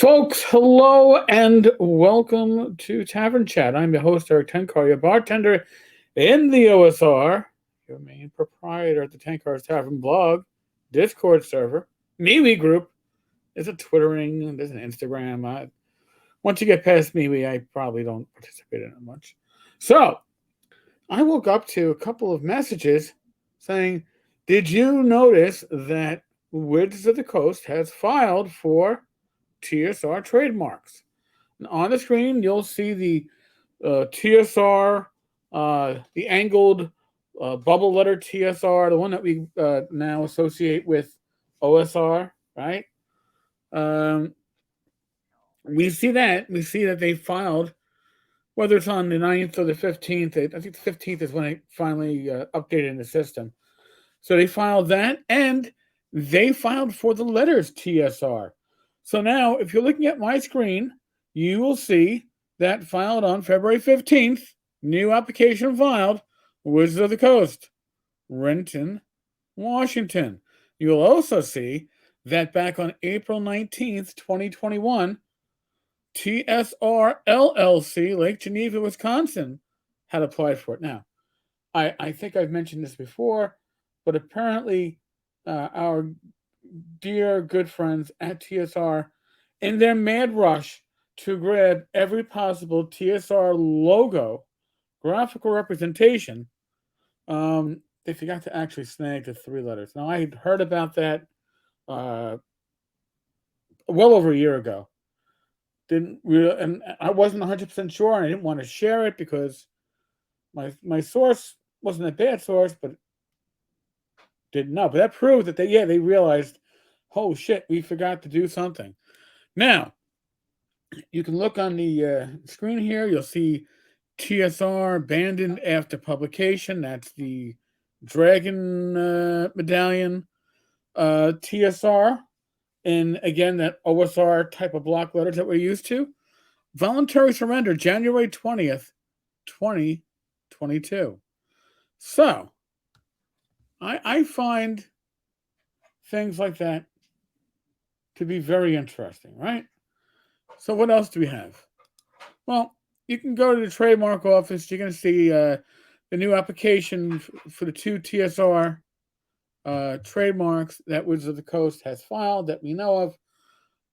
Folks, hello and welcome to Tavern Chat. I'm your host, Eric Tenkar, your bartender in the OSR, your main proprietor at the Tenkar's Tavern blog, Discord server, MeWe group. There's a Twittering, there's an Instagram. Once you get past MeWe, I probably don't participate in it much. So, I woke up to a couple of messages saying, did you notice that Woods of the Coast has filed for TSR Trademarks? And on the screen, you'll see the TSR, the angled bubble letter TSR, the one that we now associate with OSR, right? We see that. We see that they filed, whether it's on the 9th or the 15th. I think the 15th is when they finally updated in the system. So they filed that, and they filed for the letters TSR. So now, if you're looking at my screen, you will see that filed on February 15th, new application filed, Wizards of the Coast, Renton, Washington. You'll also see that back on April 19th, 2021, TSR LLC, Lake Geneva, Wisconsin, had applied for it. Now, I think I've mentioned this before, but apparently our dear good friends at TSR, in their mad rush to grab every possible TSR logo, graphical representation, they forgot to actually snag the 3 letters. Now, I had heard about that well over a year ago. And I wasn't 100% sure, and I didn't want to share it because my source wasn't a bad source, but didn't know. But that proved that they realized, oh shit, we forgot to do something. Now, you can look on the screen here. You'll see TSR abandoned after publication. That's the dragon medallion. TSR, and again, that OSR type of block letters that we're used to. Voluntary surrender, January 20th, 2022. So, I find things like that to be very interesting, right? So what else do we have? Well, you can go to the trademark office. You're going to see the new application for the 2 TSR trademarks that Wizards of the Coast has filed that we know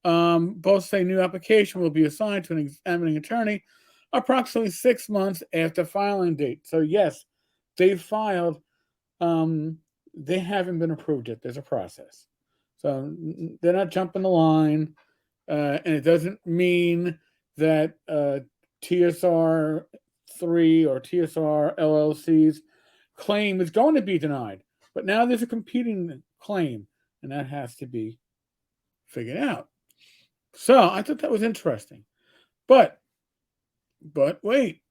of. Both say new application will be assigned to an examining attorney approximately 6 months after filing date. So yes, they filed. They haven't been approved yet. There's a process. So they're not jumping the line. And it doesn't mean that TSR 3 or TSR LLC's claim is going to be denied. But now there's a competing claim, and that has to be figured out. So I thought that was interesting. But wait,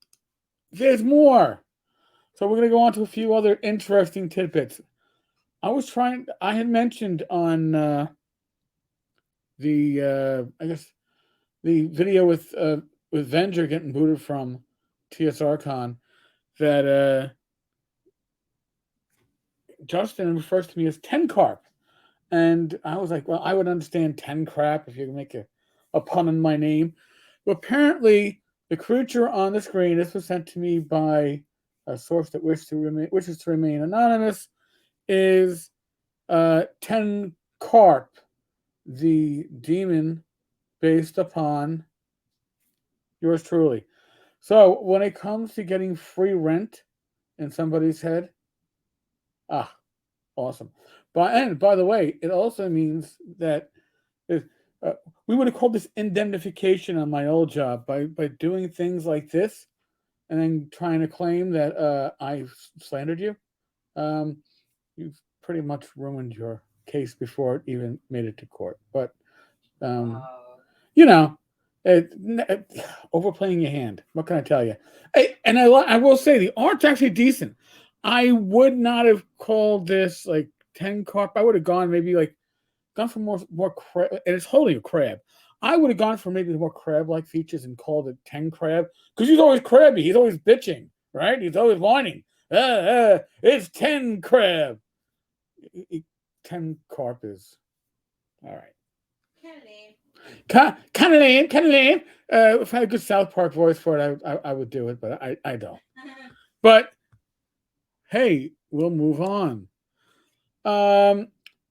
there's more. So we're going to go on to a few other interesting tidbits. I had mentioned on the video with Venger getting booted from TSRCon that Justin refers to me as Tencarp. And I was like, well, I would understand Tencarp if you can make a pun on my name. But apparently, the creature on the screen, this was sent to me by a source that wishes to remain anonymous, is Tencarp, the demon based upon yours truly. So when it comes to getting free rent in somebody's head, awesome. And by the way, it also means that we would have called this indemnification on my old job by doing things like this and then trying to claim that I slandered you. You've pretty much ruined your case before it even made it to court. But, overplaying your hand. What can I tell you? I will say the art's actually decent. I would not have called this like Tencarp. I would have gone for more crab, and it's holding a crab. I would have gone for maybe more crab-like features and called it Tencarp because he's always crabby. He's always bitching, right? He's always whining. It's Tencarp. Tencarp is all right. Kind of lame, kind of lame. If I had a good South Park voice for it, I would do it, but I don't. But hey, we'll move on.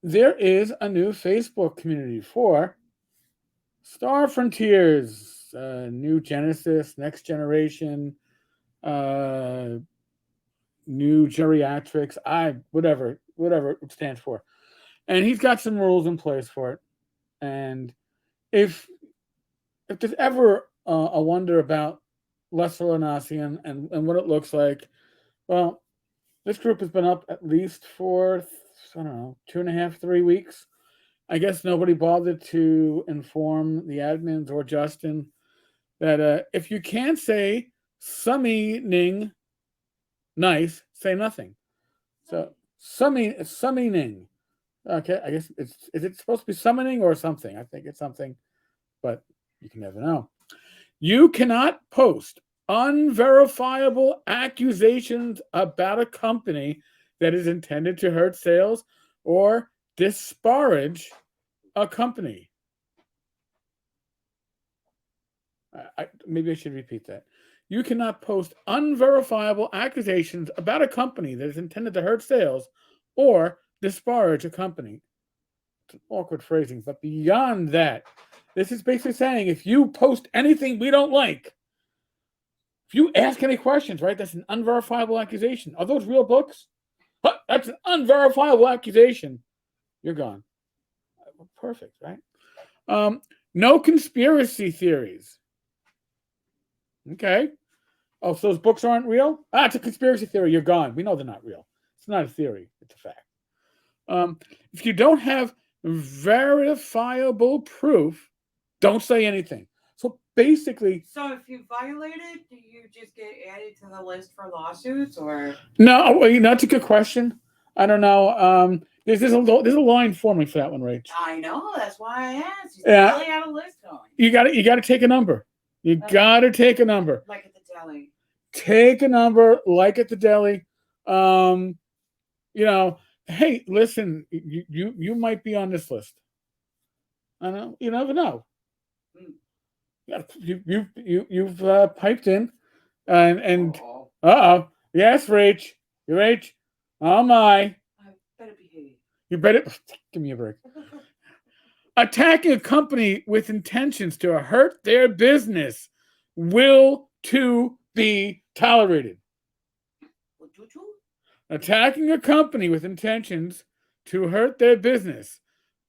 There is a new Facebook community for Star Frontiers, New Genesis, Next Generation, New Geriatrics, whatever it stands for. And he's got some rules in place for it. And if there's ever a wonder about Lesser LaNasian and what it looks like, well, this group has been up at least for, I don't know, 2.5, 3 weeks. I guess nobody bothered to inform the admins or Justin that if you can't say summoning nice, say nothing. So summoning. Okay, I guess is it supposed to be summoning or something? I think it's something, but you can never know. You cannot post unverifiable accusations about a company that is intended to hurt sales or disparage a company. Maybe I should repeat that. You cannot post unverifiable accusations about a company that is intended to hurt sales or disparage a company. It's an awkward phrasing, but beyond that, this is basically saying if you post anything we don't like, if you ask any questions, right, that's an unverifiable accusation. Are those real books? But that's an unverifiable accusation. You're gone. Perfect, right? No conspiracy theories. Okay. Oh, so those books aren't real? It's a conspiracy theory. You're gone. We know they're not real. It's not a theory. It's a fact. If you don't have verifiable proof, don't say anything. So basically... So if you violate it, do you just get added to the list for lawsuits, or... No, that's a good question. I don't know. There's a line forming for that one, Rach. I know. That's why I asked. You probably had a list going. You got to take a number. You got to take a number. Like at the deli. Take a number like at the deli. Hey, listen, you might be on this list. I know. You never know. You've piped in, and yes, Rach, Rach, oh my, I better behave. You better give me a break. Attacking a company with intentions to hurt their business will to be tolerated. Attacking a company with intentions to hurt their business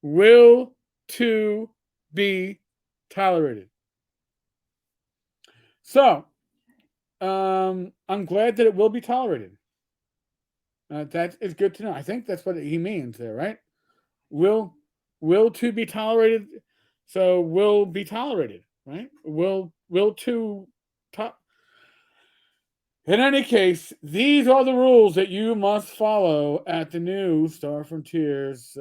will to be tolerated. So, I'm glad that it will be tolerated. That is good to know. I think that's what he means there, right? Will to be tolerated. So will be tolerated, right? Will to top. In any case, these are the rules that you must follow at the new Star Frontiers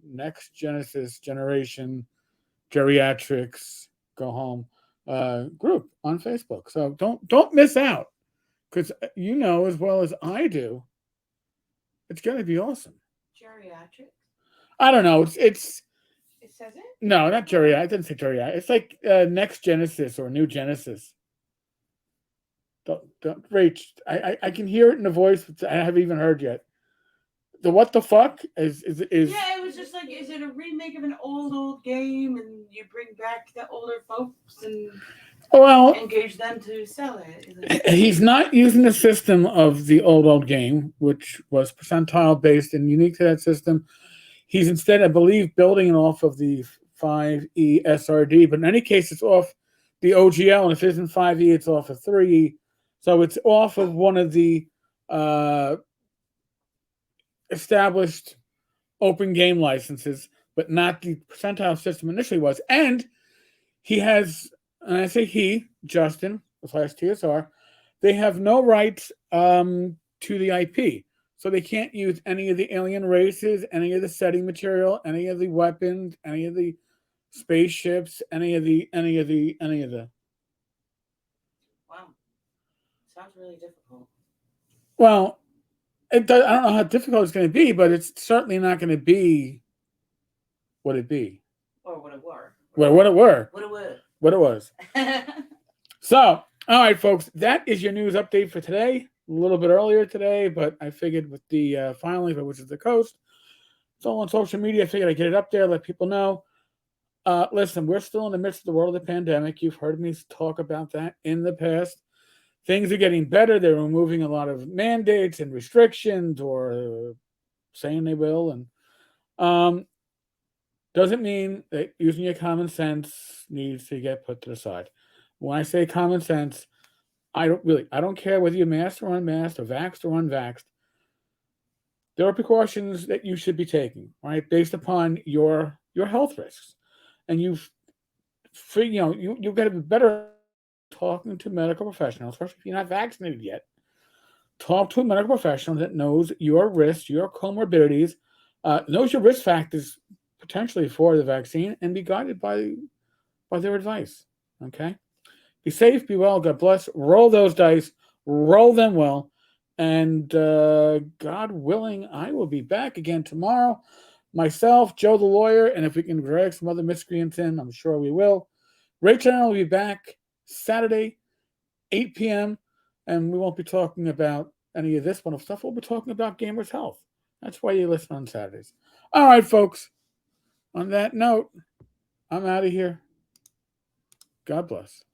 Next Genesis Generation Geriatrics Go Home group on Facebook. So don't miss out, because you know as well as I do, it's going to be awesome. Geriatrics? I don't know. It says it? No, not geriatric. I didn't say geriatric. It's like Next Genesis or New Genesis. Don't Rach. I can hear it in the voice. I haven't even heard yet. The what the fuck is? Yeah, it was just like, is it a remake of an old game, and you bring back the older folks and engage them to sell it? He's not using the system of the old game, which was percentile based and unique to that system. He's instead, I believe, building it off of the 5E SRD, but in any case, it's off the OGL, and if it isn't 5E, it's off of 3E. So it's off of one of the established open game licenses, but not the percentile system initially was. And he has, and I say he, Justin, / TSR, they have no rights to the IP. So they can't use any of the alien races, any of the setting material, any of the weapons, any of the spaceships, any of the. Wow, sounds really difficult. Well, it does, I don't know how difficult it's going to be, but it's certainly not going to be what it be. Or what it were. What it were. What it was. What it was. So, all right, folks, that is your news update for today. A little bit earlier today, but I figured with the filing for Wizards of the Coast, it's all on social media. I figured I'd get it up there, let people know. Listen, we're still in the midst of the world of the pandemic. You've heard me talk about that in the past. Things are getting better. They're removing a lot of mandates and restrictions, or saying they will. And doesn't mean that using your common sense needs to get put to the side. When I say common sense, I don't care whether you're masked or unmasked, or vaxxed or unvaxxed. There are precautions that you should be taking, right, based upon your health risks. And you've got to be better talking to medical professionals, especially if you're not vaccinated yet. Talk to a medical professional that knows your risks, your comorbidities, knows your risk factors potentially for the vaccine, and be guided by their advice. Okay? Be safe, be well, God bless. Roll those dice, roll them well. And God willing, I will be back again tomorrow. Myself, Joe the lawyer, and if we can drag some other miscreants in, I'm sure we will. Rachel and I will be back Saturday, 8 p.m., and we won't be talking about any of this wonderful stuff. We'll be talking about gamers' health. That's why you listen on Saturdays. All right, folks. On that note, I'm out of here. God bless.